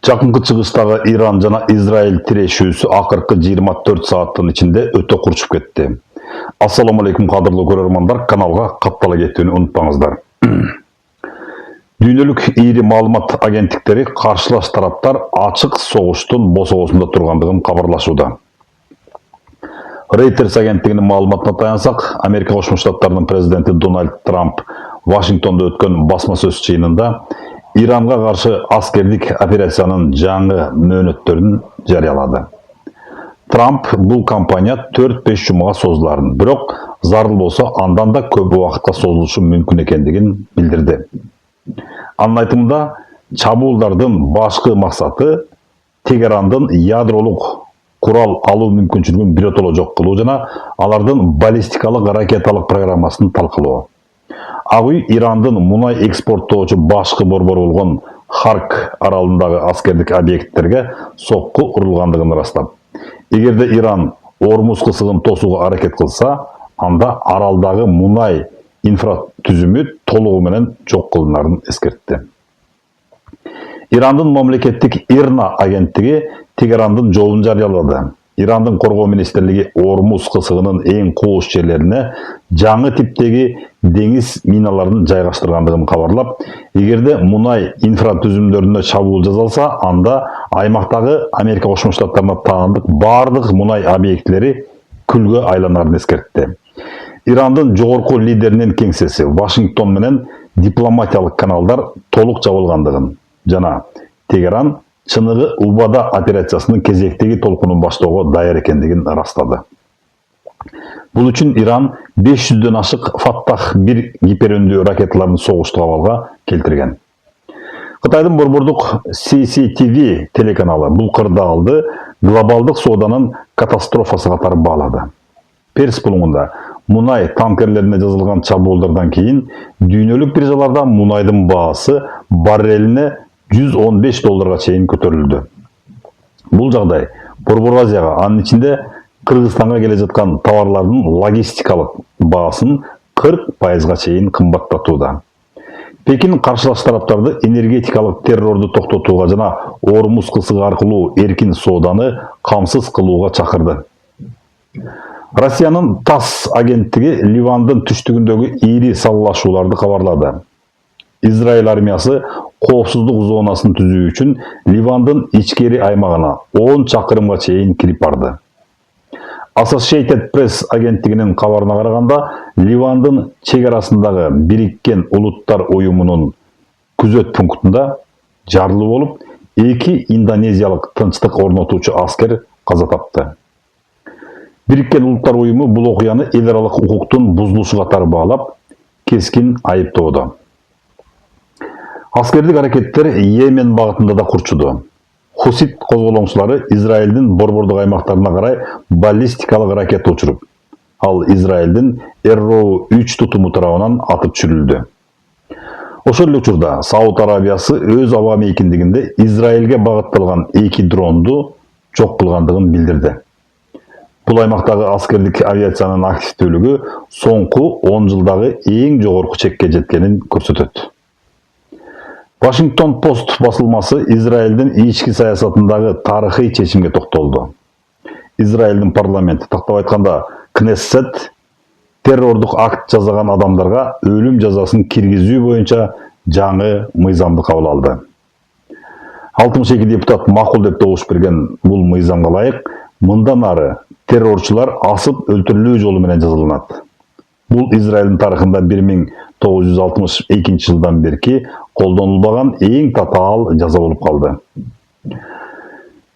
Жакынкы чыгыштагы Иран жана Израиль тирешүүсү акыркы 24 сааттын ичинде өтө курчуп кетти. Ассаламу алейкум кадырлуу көрөрмандар, каналга каттала кетүүнү унутпаңыздар. Дүйнөлүк ийри маалымат агенттиктери каршылаш тараптар ачык согуштун босогосунда тургандыгын кабарлашууда. Reuters агенттигинин маалыматына таянсак, Америка Кошмо Штаттарынын президенти Дональд Трамп Вашингтонда өткөн басма сөз чыйынында Иранга каршы аскердик операциянын жаңы мөөнөттөрүн жарыялады. Трамп бул кампания 4-5 жумага созуларын, бирок зарыл болсо андан да көп убакытка созулушу мүмкүн экендигин билдирди. Анын айтымында, чабуулдардын башкы максаты Тегерандын ядролук курал алуу мүмкүнчүлүгүн биротоло жок кылуу жана алардын баллистикалык ракеталык программасын талкылоо. Ак үй Ирандын мунай экспорттоочу башкы борбору болгон Харк аралындагы аскердик объекттерге сокку урулгандыгын ырастап, эгерде Иран Ормуз кысыгын тосууга аракет кылса, анда аралдагы мунай инфратүзүмү толугу менен жок кылынарын эскертти. Ирандын мамлекеттик ИРНА агенттиги Тегерандын жолун жарыялады. Ирандын коргоо министрлиги Ормуз кысыгынын эң кооз жерлерине жаңы типтеги деңиз миналарын жайгаштыргандыгын кабарлап, эгерде мунай инфратүзүмдөрүнө чабуул жасалса, анда аймактагы Америка Кошмо Штаттарына таандык бардык мунай объектилери күлгө айланарын эскертти. Ирандын жогорку лидеринин кеңсеси Вашингтон менен дипломатиялык каналдар толук жабылгандыгын жана Тегеран чыныгы Убада операциясынын кезектеги толкунун баштоого даяр экендигин ырастады. Бул үчүн Иран 500дөн ашык Фаттах-1 гиперөндүү ракеталарын согуштук абалга келтирген. Кытайдын борбордук CCTV телеканалы бул кырдаалды глобалдык сооданын катастрофасы катары баалады. Перс булуңунда мунай танкерлерине жазылган чабуулдардан кийин дүйнөлүк биржаларда мунайдын баасы баррелине $115 чейин көтөрүлдү. Бул жагдай Борбор Азияга, анын ичинде Кыргызстанга келе жаткан товарлардын логистикалык баасын 40% чейин кымбаттатууда. Пекин каршылаш тараптарды энергетикалык террорду токтотууга жана Ормуз кысыгы аркылуу эркин сооданы камсыз кылууга чакырды. Россиянын ТАСС агенттиги Ливандын түштүгүндөгү ийри саллашууларды кабарлады. Израиль армиясы коопсуздук зонасын түзүү үчүн Ливандын ичкери аймагына 10 чакырымга чейин кирип барды. Associated Press агенттигинин кабарына караганда, Ливандын чек арасындагы Бириккен Улуттар уюмунун күзөт пунктунда жарылуу болуп, 2 индонезиялык тынчтык орнотуучу аскер каза тапты. Бириккен Улуттар уюму бул окуяны эл аралык укуктун бузулушу катары баалап, кескин айыптоодо. Аскердик аракеттер Йемен багытында да курчуду. Хусит козголоңчулары Израилдин борбордук аймактарына карай баллистикалык ракета учуруп, ал Израилдин Arrow 3 тутуму тарабынан атып түшүрүлдү. Ошол эле учурда Сауд Арабиясы өз аба мейкиндигинде Израилге багытталган 2 дронду жок кылгандыгын билдирди. Бул аймактагы аскердик авиациянын активдүүлүгү соңку 10 жылдагы эң жогорку чекке жеткенин көрсөтөт. Вашингтон Пост басылмасы Израилдин ички саясатындагы тарыхый чечимге токтолду. Израилдин парламенти, тактап айтканда Кнессет, террордук акт жасаган адамдарга өлүм жазасын киргизүү боюнча жаңы мыйзамды кабыл алды. 62 депутат макул деп добуш берген бул мыйзамга ылайык, мындан ары террорчулар асып өлтүрүлүү жолу менен жазаланат. Бул Израилдин тарыхында 1962 жылдан берки колдонулбаган эң татаал жаза болуп калды.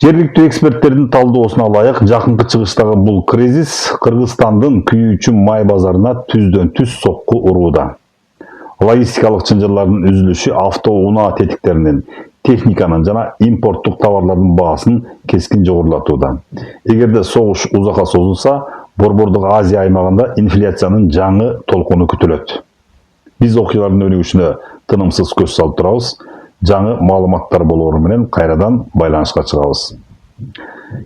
Жергиликтүү эксперттердин талдоосуна ылайык, жакынкы чыгыштагы бул кризис Кыргызстандын күйүүчү май базарына түздөн түз сокку урууда. Логистикалык чынжырлардын үзүлүшү автоунаа тетиктеринин, техниканын жана импорттук товарлардын баасын кескин жогорулатууда. Эгерде согуш узакка созулса, Борбордук Азия аймагында инфляциянын жаңы толкуну күтүлөт. Биз окуялардын өнүгүшүнө тынымсыз көз салып турабыз. Жаңы маалыматтар болоору менен кайрадан байланышка чыгабыз.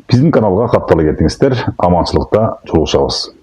Биздин каналга каттала кетиңиздер. Аманчылыкта жолугушабыз.